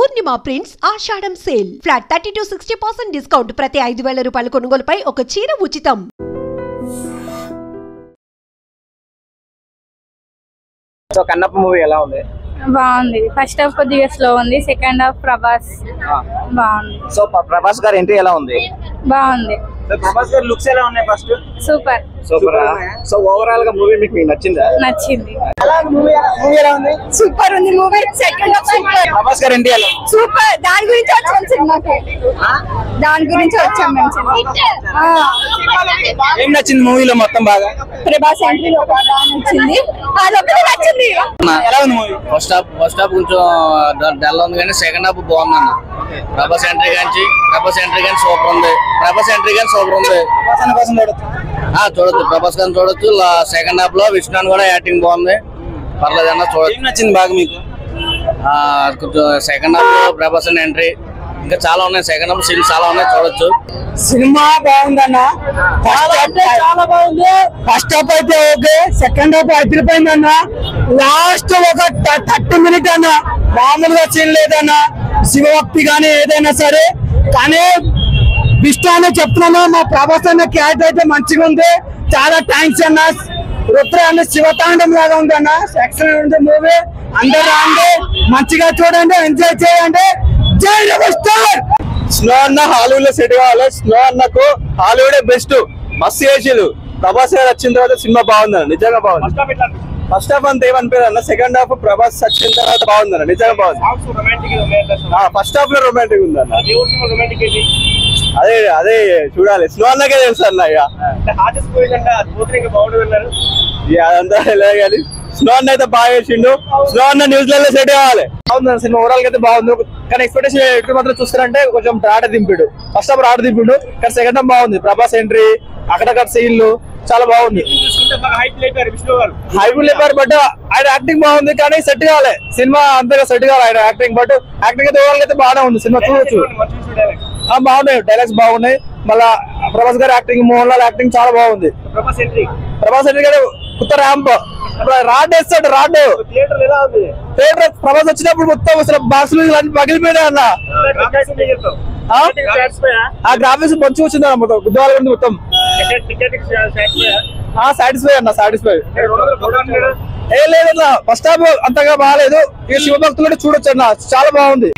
Purnima prints Ashadham sale flat 30 to 60% discount ప్రతి 5,000 రూపాయల కొనుగోలుపై ఒక చీర ఉచితం. సో కన్నప్ప మూవీ ఎలా ఉంది? బాగుంది. ఫస్ట్ హాఫ్ కొద్దిగా స్లో ఉంది, సెకండ్ హాఫ్ ప్రభాస్ బాగుంది. సో ప్రభాస్ గారి ఎంట్రీ ఎలా ఉంది? బాగుంది. ప్రభాస్ గారి లుక్స్ ఎలా ఉన్నాయి? First super. సో ఓవరాల్ గా మూవీ మీకు నచ్చిందా? నచ్చింది. మూవీ ఎలా ఉంది? సూపర్ ఉంది movie. Second half super. Prabhas గారి ఎంట్రీ ఎలా ఉంది? సూపర్. దాని గురించి వచ్చాం సినిమాకి, దాని గురించి వచ్చాం మేము. ఏం నచ్చింది మూవీలో మొత్తం? బాగా ప్రభాస్ ఎంట్రీ బాగా నచ్చింది, అదొకటి నచ్చింది. ఎలా ఉంది మూవీ? ఫస్ట్ హాఫ్ కొంచెం డల్ ఉంది కానీ సెకండ్ హాఫ్ బాగుంది అన్న. ప్రభాస్ ఎంట్రీ కానీ సూపర్ ఉంది. చూడొచ్చు, ప్రభాస్ గారిని చూడొచ్చు. సెకండ్ హాఫ్ లో విష్ణు కూడా యాక్టింగ్ బాగుంది, పర్లేదు అన్న చూడొచ్చు. ఏం నచ్చింది బాగా మీకు? కొంచెం సెకండ్ హాఫ్ లో ప్రభాస్ ఎంట్రీ ఇంకా చాలా ఉన్నాయి. సెకండ్ హాఫ్ సీన్స్ చాలా ఉన్నాయి, చూడొచ్చు. సినిమా బాగుందన్న, చాలా బాగుంది. ఫస్ట్ హాఫ్ అయితే ఓకే, సెకండ్ హాఫ్ అదిరిపోయిందన్న. లాస్ట్ ఒక 30 minutes అన్న మామూలుగా సీన్ లేదన్న. శివభక్తి కానీ ఏదైనా సరే, కానీ విష్ణు అనే చెప్తున్నాను, మా ప్రభాస్ అన్న క్యారెక్టర్ అయితే మంచిగా ఉంది. చాలా థ్యాంక్స్ అన్న. రుద్ర అన్న శివతాండం లాగా ఉంది అన్న. ఎక్సలెంట్ ఉంది మూవీ. అందరూ రండి, మంచిగా చూడండి, ఎంజాయ్ చేయండి. జై రెబల్. స్నో అన్న హాలీవుడ్ లో సెట్ కావాలి. స్నో అన్నకు హాలీవుడ్ బెస్ట్. మస్తు చేసిరు. ప్రభాస్ గారు వచ్చిన తర్వాత సినిమా బాగుందన్న, నిజంగా బాగుంది. ఫస్ట్ హాఫ్ అంతా ఏమనిపించదు అన్న, సెకండ్ హాఫ్ ప్రభాస్ వచ్చిన తర్వాత బాగుందన్న, నిజంగా బాగుంది. ఫస్ట్ హాఫ్ లో రొమాంటిక్ ఉందన్న. అదే చూడాలి. స్నో అన్నకే తెలుసు అన్న. అదంతా కానీ స్నో అన్న అయితే బాగా చేసిండు. స్నో అన్న న్యూజిలాండ్ లో సెట్ కావాలి. బాగుంది సినిమా, ఓవరాల్ అయితే బాగుంది. కానీ ఎక్స్పెక్టేషన్ ఎక్కడ మాత్రం చూస్తారంటే కొంచెం రాట దింపిడు. ఫస్ట్ హాఫ్ రాట దింపిడు, కానీ సెకండ్ హాఫ్ బాగుంది. ప్రభాస్ ఎంట్రీ, అక్కడక్కడ సీన్లు చాలా బాగుంది. హైప్ లేపారు, బట్ ఆయన యాక్టింగ్ బాగుంది. కానీ సెట్ కావాలి సినిమా, అంతగా సెట్ కావాలి ఆయన యాక్టింగ్. బట్ యాక్టింగ్ అయితే ఓవరాల్ అయితే బాగానే ఉంది. సినిమా చూడొచ్చు, బాగున్నాయి, డైలాగ్స్ బాగున్నాయి. మళ్ళా ప్రభాస్ గారి యాక్టింగ్, మోహన్ లాల్ యాక్టింగ్ చాలా బాగుంది. ప్రభాస్ ఎంట్రీ గారు కొత్త ర్యాంప్ రాడ్ వేస్తాడు. థియేటర్ ప్రభాస్ వచ్చినప్పుడు మొత్తం అసలు బాక్స్ పగిలిపోయినాయి అన్న. ఆ గ్రాఫిక్స్ మంచిగా వచ్చింది అన్న, మొత్తం గుద్దాల మొత్తం సాటిస్ఫై అన్న. సాటిస్ఫై ఏం లేదన్న. ఫస్ట్ హాఫ్ అంతగా బాగాలేదు. ఈ శివభక్తులు కూడా చూడొచ్చు అన్న, చాలా బాగుంది.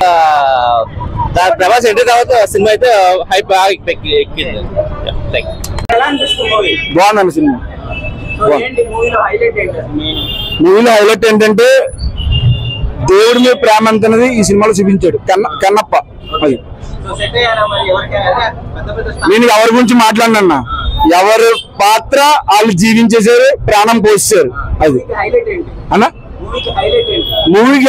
ప్రభాస్ ఎంట్రీ తర్వాత సినిమా అయితే హైప్ బాగా ఎక్కింది. బాగుందన్న సినిమా. మూవీలో హైలైట్ ఏంటంటే దేవుడి మీద ప్రేమ అంతనేది ఈ సినిమాలో చూపించాడు కన్నప్ప. అది నేను ఎవరి గురించి మాట్లాడినా, ఎవరి పాత్ర వాళ్ళు జీవించేసారు, ప్రాణం పోసేశారు. అది అన్న మూవీకి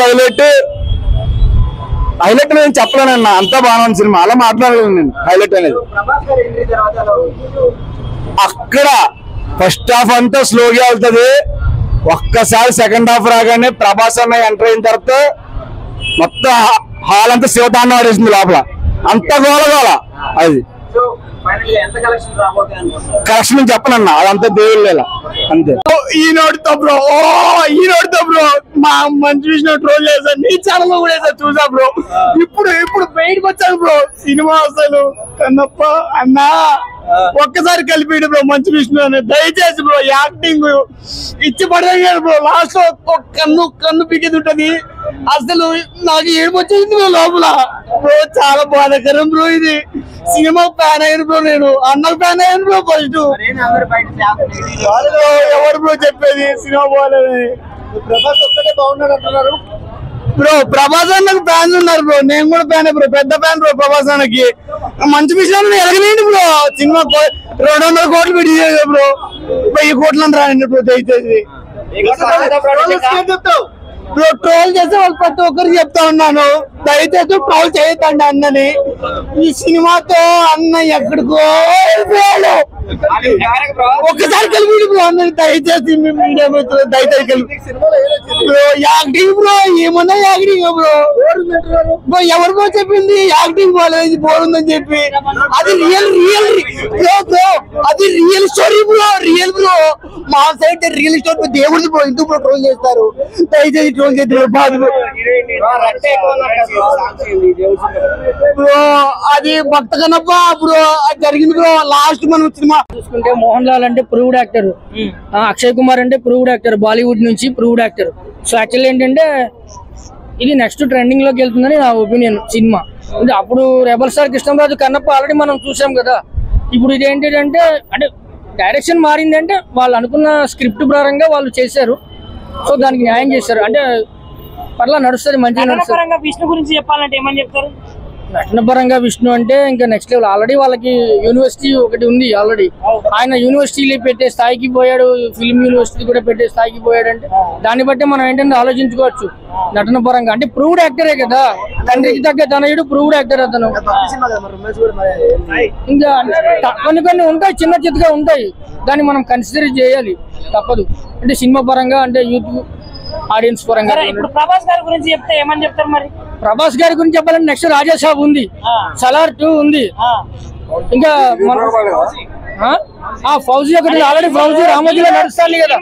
హైలైట్ నేను చెప్పలేనన్నా, అంతా బాగుంది సినిమా, అలా మాట్లాడలేదు నేను. హైలైట్ అనేది అక్కడ ఫస్ట్ హాఫ్ అంతా స్లోగా వెళ్తుంది. ఒక్కసారి సెకండ్ హాఫ్ రాగానే ప్రభాస్ అన్న ఎంటర్ అయిన తర్వాత మొత్తం హాల్ అంతా శివతాండం ఆడేసింది లోపల, అంత గోల. అది కలెక్షన్ చెప్పనన్నా, అదంతా దేవుళ్ళ అంతే. ఈనాడుతో బ్రో మా మంచి విషయం ట్రోల్ చేశాను, నీ ఛానల్ లో కూడా వేసాను, చూసా బ్రో. ఇప్పుడు బయటకు వచ్చాను బ్రో. సినిమా అసలు కన్నప్ప అన్నా ఒక్కసారి కలిపిడు బ్రో మంచి విష్ణు అని. దయచేసి బ్రో యాక్టింగ్ ఇచ్చి పడదు బ్రో. లాస్ట్ లో కన్ను పిక్కిది ఉంటది, అసలు నాకు ఏడుపు వచ్చేసింది బ్రో లోపల బ్రో. చాలా బాధాకరం బ్రో. ఇది సినిమా ఫ్యాన్ అయ్యాను బ్రో, నేను అన్నకు ఫ్యాన్ అయ్యాను బ్రో. ఫస్ట్ ఎవరు బ్రో చెప్పేది సినిమా బాగాలేదని? ప్రభాస్ ఒక్కటే బాగున్నాడు అంటున్నారు బ్రో. ప్రభాస్ అన్నకు ఫ్యాన్స్ ఉన్నారు బ్రో, నేను కూడా ఫ్యాన్ బ్రో, పెద్ద ఫ్యాన్ బ్రో ప్రభాస్ అన్నకి. మంచి విషయాలు ఎరగలేండి బ్రో. సినిమా 200 కోట్లు పెట్టి బ్రో, 1000 కోట్లు రానండి బ్రో. దయచేసి బ్రో ట్రోల్ చేస్తే వాళ్ళు ప్రతి ఒక్కరికి చెప్తా ఉన్నాను, దయచేసి ట్రోల్ చేయొద్దండి అన్నని. ఈ సినిమాతో అన్న ఎక్కడికో వెళ్ళిపోయాడు. ఒక్కసారి కలిపి బ్రో అన్నని, దయచేసి మీడియా మిత్రులు దయచేసి కలిపి బ్రో. యాక్టింగ్ బ్రో, ఏమన్నా యాక్టింగ్ బ్రో. బ్రో ఎవరు బ్రో చెప్పింది యాక్టింగ్ బాగాలేదు, బోరుందని చెప్పి? అది రియల్ బ్రో, అది real story bro. Real bro, మా సైడ్ రియల్ స్టోరీ. దేవుడిది బ్రో, ఎందుకు బ్రో ట్రోల్ చేస్తారు? దయచేసి ఇంట్లో అది భక్త కన్నప్ప అప్పుడు జరిగింది బ్రో. లాస్ట్ మనం సినిమా చూసుకుంటే మోహన్ లాల్ అంటే ప్రూవ్డ్ యాక్టర్, అక్షయ్ కుమార్ అంటే ప్రూవ్డ్ యాక్టర్, బాలీవుడ్ నుంచి ప్రూవ్డ్ యాక్టర్. సో యాక్చువల్లీ ఏంటంటే ఇది నెక్స్ట్ ట్రెండింగ్ లోకి వెళ్తుందని నా ఒపీనియన్ సినిమా. అంటే అప్పుడు rebel star Krishnaraju Kannappa already మనం చూసాం కదా. ఇప్పుడు ఇది ఏంటంటే అంటే డైరెక్షన్ మారిందంటే వాళ్ళు అనుకున్న స్క్రిప్ట్ ప్రకారంగా వాళ్ళు చేశారు. సో దానికి న్యాయం చేశారు అంటే పర్లా నడుస్తుంది, మంచిగా నడుస్తుంది. విష్ణు గురించి చెప్పాలంటే ఏమని చెప్తారు? నటన పరంగా విష్ణు అంటే ఇంకా నెక్స్ట్ లెవెల్. ఆల్రెడీ వాళ్ళకి యూనివర్సిటీ ఒకటి ఉంది ఆల్రెడీ. ఆయన యూనివర్సిటీలు పెట్టే స్థాయికి పోయాడు, ఫిల్మ్ యూనివర్సిటీ కూడా పెట్టే స్థాయికి పోయాడు. అంటే దాన్ని బట్టి మనం ఏంటంటే ఆలోచించుకోవచ్చు నటన పరంగా. అంటే ప్రూవ్డ్ యాక్టరే కదా, తండ్రికి తగ్గ తనయుడు ప్రూవ్డ్ యాక్టర్ అతను. ఇంకా కొన్ని ఉంటాయి, చిన్న చిత్తగా ఉంటాయి, దాన్ని మనం కన్సిడర్ చేయాలి, తప్పదు. అంటే సినిమా పరంగా అంటే యూత్ ఆడియన్స్ పరంగా. ఇప్పుడు ప్రభాస్ గారి గురించి చెప్తే ఏమని చెప్తారు మరి? ప్రభాస్ గారి గురించి చెప్పాలంటే నెక్స్ట్ రాజాసాబ్ ఉంది, సలార్ 2 ఉంది, ఇంకా ఫౌజీ ఒకటి ఆల్రెడీ ఫౌజీ రామోజీలో నడుస్తాను కదా.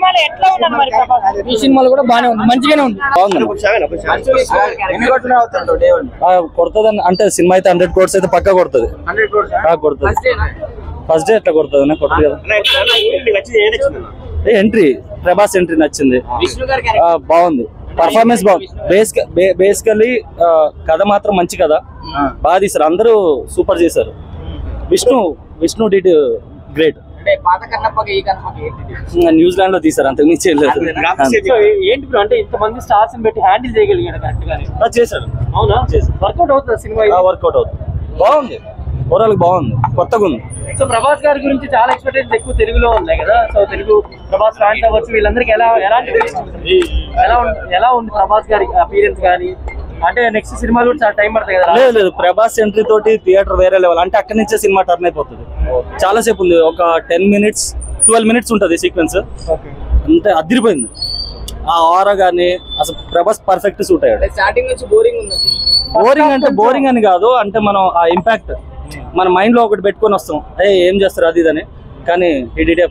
ఈ సినిమాలు కూడా బాగానే ఉంది, మంచిగానే ఉంది. కొడుతుంది అంటే సినిమా అయితే 100 crores అయితే పక్కా కొడుతుంది. ఫస్ట్ డే ఎట్లా కొడుతుంది కొడుతుంది కదా. ఎంట్రీ ప్రభాస్ ఎంట్రీ నచ్చింది, బాగుంది, పర్ఫార్మెన్స్ బాగుంది. బేసికలీ కథ మాత్రం మంచి కథ, బాగా తీసారు, అందరూ సూపర్ చేశారు. Vishnu did great. న్యూజిలాండ్ లో తీసారు, అంతకు మించి ఏంటి బ్రో అంటే ఇంతమంది స్టార్స్ పెట్టి హ్యాండిల్ చేయగలిగాడు కరెక్ట్గా చేశారు. అవునా? వర్కౌట్ అవుతుంది సినిమా, వర్కౌట్ అవుతుంది, బాగుంది, ఓవరాల్ బాగుంది, కొత్తగా ఉంది. సో ప్రభాస్ గారి గురించి చాలా ఎక్స్పెక్టేషన్స్ ఎక్కువ తెలుగులో ఉన్నాయి కదా. సో తెలుగు ప్రభాస్ ఫ్యాన్స్ అవ్వచ్చు, వీళ్ళందరికీ ఎలా ఉంది ప్రభాస్ గారి అపీరెన్స్ కానీ? అంటే నెక్స్ట్ సినిమాలు కూడా చాలా టైం పడుతుంది కదా. లేదు, ప్రభాస్ ఎంట్రీ తోటి థియేటర్ వేరే లెవెల్. అంటే అక్కడి నుంచే సినిమా టర్న్ అయిపోతుంది. చాలా సేపు ఉంది, ఒక 10 minutes 12 minutes ఉంటుంది సీక్వెన్స్. అంటే అదిరిపోయింది ఆ ఆరా గానీ. అసలు ప్రభాస్ పర్ఫెక్ట్ సూట్ అయ్యాడు. స్టార్టింగ్ నుంచి బోరింగ్ ఉంది. బోరింగ్ అంటే బోరింగ్ అని కాదు, అంటే మనం ఆ ఇంపాక్ట్ మన మైండ్ లో ఒకటి పెట్టుకొని వస్తాం, ఏం చేస్తారు అది ఇదని. కానీ ఈ డిడ్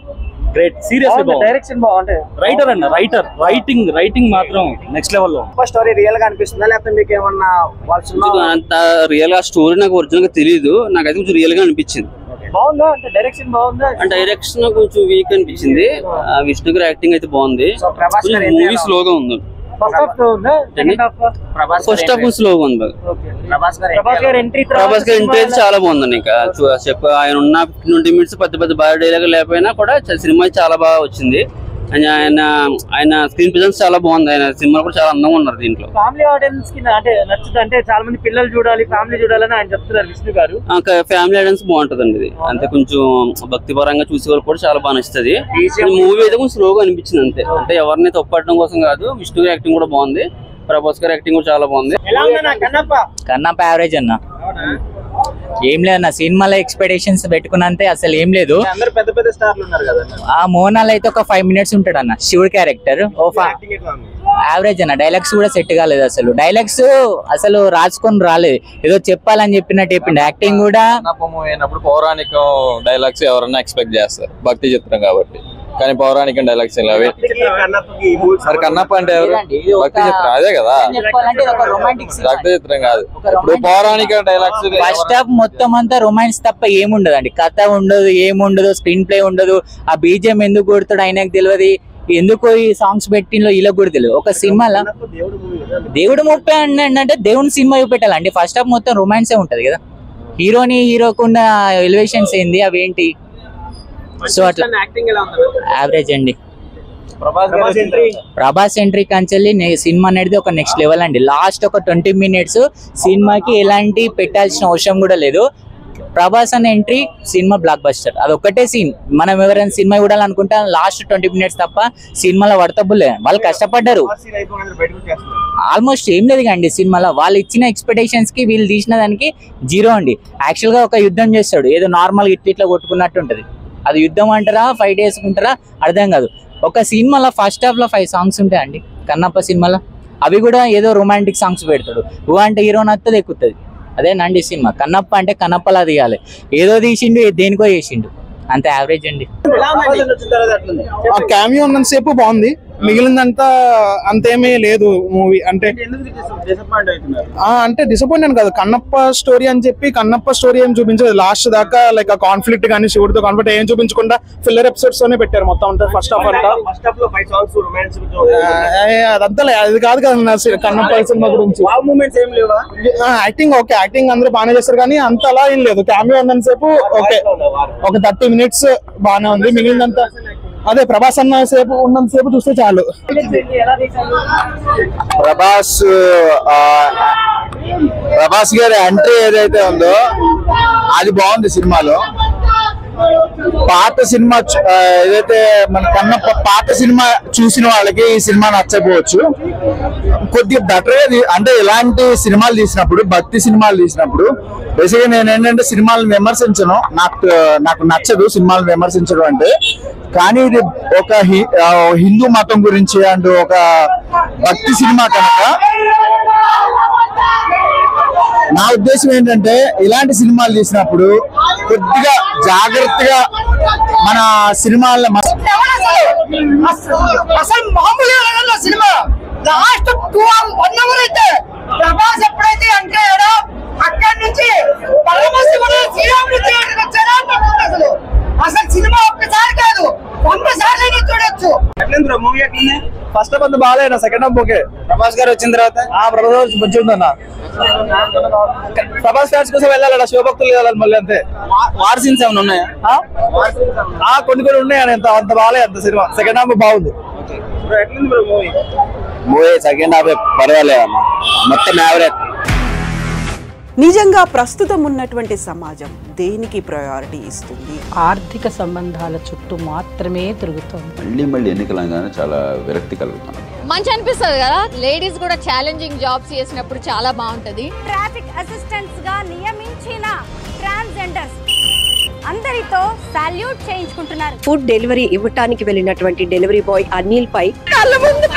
గ్రేట్, సీరియస్లీ డైరెక్షన్ బాగుంటే రైటర్ అండి, రైటింగ్ మాత్రం నెక్స్ట్ లెవెల్ లో. స్టోరీ రియల్ గా అనిపిస్తుందా లేకపోతే మీకు ఏమన్నా అంత రియల్ గా స్టోరీ నాకు ఒరిజినల్ గా తెలియదు, నాకైతే కొంచెం రియల్ గా అనిపించింది. బాగుందా? అంటే డైరెక్షన్ బాగుందా? డైరెక్షన్ కొంచెం వీక్ అనిపించింది. విష్ణు గారి యాక్టింగ్ అయితే బాగుంది, మూవీ స్లోగా ఉంది. ఫస్ట్ హాఫ్ స్లోగా ఉంది. ప్రభాస్ గారి ఎంట్రీ అయితే చాలా బాగుందండి. ఇంకా ఆయన ఉన్న 20 minutes పెద్ద బాగా డైలాగ్ లేకపోయినా కూడా సినిమా చాలా బాగా వచ్చింది. ఆయన స్క్రీన్ ప్రెజెన్స్ చాలా బాగుంది. ఆయన సినిమా కూడా చాలా అందంగా ఉన్నారు దీంట్లో. ఫ్యామిలీ ఆడియన్స్ కి అంటే నచ్చుతుంది, అంటే చాలా మంది పిల్లలు చూడాలి, ఫ్యామిలీ చూడాలని ఆయన చెప్తున్నారు విష్ణు గారు. ఫ్యామిలీ ఆడియన్స్ బాగుంటదండి ఇది. అంతే కొంచెం భక్తి పరంగా చూసే వాళ్ళు కూడా చాలా బాగా నచ్చుతుంది. మూవీ అయితే కొంచెం స్లోగా అనిపించింది అంతే. అంటే ఎవరిని తప్పడడం కోసం కాదు, విష్ణు గారి యాక్టింగ్ కూడా బాగుంది, ప్రభాస్ గారి యాక్టింగ్ కూడా చాలా బాగుంది. కన్నప్ప యావరేజ్ అన్న, ఏం లేదన్న. సినిమాలో ఎక్స్పెక్టేషన్స్ పెట్టుకున్నంతే అసలు ఏం లేదు. పెద్ద పెద్ద స్టార్లు ఉన్నారు కదా. ఆ మోనాల్ అయితే ఒక 5 minutes ఉంటాడు అన్న, శివుడు క్యారెక్టర్. యావరేజ్ అన్న, డైలాగ్స్ కూడా సెట్ కాలేదు అసలు. డైలాగ్స్ అసలు రాసుకొని రాలేదు, ఏదో చెప్పాలని చెప్పినట్టు చెప్పిండు. యాక్టింగ్ కూడా అయినప్పుడు పౌరాణిక డైలాగ్స్ ఎవరన్నా ఎక్స్పెక్ట్ చేస్తారు, భక్తి చిత్రం కాబట్టి. కానీ పౌరాణిక డైలాగ్స్ అవి. మరి కన్నప్ప అంటే ఎవరు? భక్తి చిత్రం, అదే కదా, భక్తి చిత్రం కాదు. ఇప్పుడు పౌరాణిక డైలాగ్స్ ఫస్ట్ హాఫ్ మొత్తం అంతా రొమాన్స్ తప్ప ఏముండదు అండి. కథ ఉండదు, ఏముండదు, స్క్రీన్ ప్లే ఉండదు. ఆ బీజిఎం ఎందుకు కొడుతాడు ఆయనకు తెలియదు, ఎందుకో ఈ సాంగ్స్ పెట్టినలో ఇలా కూడా తెలియదు. ఒక సినిమాలో దేవుడు 30 అంటే దేవుని సినిమా చూపెట్టాలండి. ఫస్ట్ హాఫ్ మొత్తం రొమాన్సే ఉంటది కదా. హీరోకున్న ఎలివేషన్స్ ఏంది, అవేంటి? సో అట్లా యావరేజ్ అండి. ప్రభాస్ ఎంట్రీ కంచెల్లి సినిమా అనేది ఒక నెక్స్ట్ లెవెల్ అండి. లాస్ట్ ఒక 20 minutes సినిమాకి ఎలాంటి పెట్టాల్సిన అవసరం కూడా లేదు. ప్రభాస్ అనే ఎంట్రీ సినిమా బ్లాక్ బస్టర్. అది ఒక్కటే సీన్. మనం ఎవరైనా సినిమా చూడాలనుకుంటే లాస్ట్ 20 minutes తప్ప సినిమాలో వర్తబుల్. వాళ్ళు కష్టపడ్డారు, ఆల్మోస్ట్ ఏం లేదు అండి సినిమాలో. వాళ్ళు ఇచ్చిన ఎక్స్పెక్టేషన్స్ కి వీళ్ళు తీసిన దానికి 0 అండి. యాక్చువల్ గా ఒక యుద్ధం చేస్తాడు, ఏదో నార్మల్ ఇట్లా కొట్టుకున్నట్టు ఉంటది. అది యుద్ధం అంటారా, ఫైట్ వేసుకుంటారా అర్థం కాదు. ఒక సినిమాలో ఫస్ట్ హాఫ్ లో 5 songs ఉంటాయండి కన్నప్ప సినిమాలో. అవి కూడా ఏదో రొమాంటిక్ సాంగ్స్ పెడతాడు. అంటే హీరో నత్తది ఎక్కుతుంది. అదేనండి సినిమా. కన్నప్ప అంటే కన్నప్పలా తీయాలి, ఏదో తీసిండు దేనికో చేసిండు, అంత యావరేజ్ అండి. క్యామియో ఉన్నంతసేపు బాగుంది, మిగిలిందంతా అంతేమీ లేదు మూవీ. అంటే అంటే డిసప్పాయింట్ కాదు, కన్నప్ప స్టోరీ అని చెప్పి కన్నప్ప స్టోరీ ఏం చూపించదు లాస్ట్ దాకా. లైక్ ఆ కాన్ఫ్లిక్ట్ కానీ శివుడితో కాన్ఫ్లిక్ట్ ఏం చూపించకుండా ఫిల్లర్ ఎపిసోడ్స్ తోనే పెట్టారు మొత్తం అంతా. ఫస్ట్ హాఫ్ అంతా అదంతా అది కాదు కదా కన్నప్ప సినిమా గురించి. యాక్టింగ్ ఓకే, యాక్టింగ్ అందరూ బాగానే చేస్తారు కానీ అంత అలా ఏం లేదు. క్యామియో ఉన్నంతసేపు ఓకే, ఒక 30 minutes బాగానే ఉంది. మిగిలినంతా అదే ప్రభాస్ అన్న సేపు ఉన్నంతసేపు చూస్తే చాలు. ప్రభాస్ గారి ఎంట్రీ ఏదైతే ఉందో అది బాగుంది సినిమాలో. పాత సినిమా ఏదైతే మన కన్నా పాత సినిమా చూసిన వాళ్ళకి ఈ సినిమా నచ్చకపోవచ్చు. కొద్దిగా బెటర్ అంటే ఇలాంటి సినిమాలు తీసినప్పుడు, భక్తి సినిమాలు తీసినప్పుడు బేసిక్గా నేను ఏంటంటే సినిమాలను విమర్శించను, నాకు నచ్చదు సినిమాలను విమర్శించడం అంటే. కానీ ఇది ఒక హిందూ మతం గురించి అండ్ ఒక భక్తి సినిమా కనుక నా ఉద్దేశం ఏంటంటే ఇలాంటి సినిమాలు తీసినప్పుడు కొద్దిగా జాగ్రత్తగా మన సినిమాల్లో అసలు మామూలుగా సినిమా లాస్ట్ 2 1 అవర్ అయితే ప్రభాస్ ఎప్పుడైతే అంటే అక్కడి నుంచి పరమశివుడు శ్రీరాముడు వచ్చారా అసలు అసలు సినిమా ఒక్కసారి కాదు 100 సార్లు చూడొచ్చు. ఫస్ట్ హాఫ్ అంతా బాగాలేనా, సెకండ్ హాఫ్ ఓకే. ప్రభాస్ గారు వచ్చిన తర్వాత ప్రభాస్ మంచిగా ఉందన్న. ప్రభాస్ ఫ్యాన్స్ కోసం వెళ్ళాలట, శివభక్తులు వెళ్ళాలి మళ్ళీ అంతే. వార్ సీన్స్ ఏమైనా ఉన్నాయా? కొన్ని ఉన్నాయని అంత బాగాలేదు అంత సినిమా. సెకండ్ హాఫ్ బాగుంది. మూవీ సెకండ్ హాఫ్ పర్వాలేదమ్మా, మొత్తం యావరేజ్. నిజంగా ప్రస్తుతం ఉన్నటువంటి సమాజం దేనికి ప్రయారిటీ ఇస్తుంది? ఆర్థిక సంబంధాల చుట్టూ మాత్రమే తిరుగుతుంది. మళ్ళీ ఎన్నికలంగానే చాలా విరక్తి కలుగుతాం. మంచి అనిపిస్తుంది కదా, లేడీస్ కూడా ఛాలెంజింగ్ జాబ్స్ చేసినప్పుడు చాలా బాగుంటది. ట్రాఫిక్ అసిస్టెంట్స్ గా నియమించిన ట్రాన్స్జెండర్స్ అందరితో సాల్యూట్ చేయించుకుంటున్నారు. ఫుడ్ డెలివరీ ఇవ్వటానికి వెళ్ళినటువంటి డెలివరీ బాయ్ అనిల్ పై కళ్ళ ముందు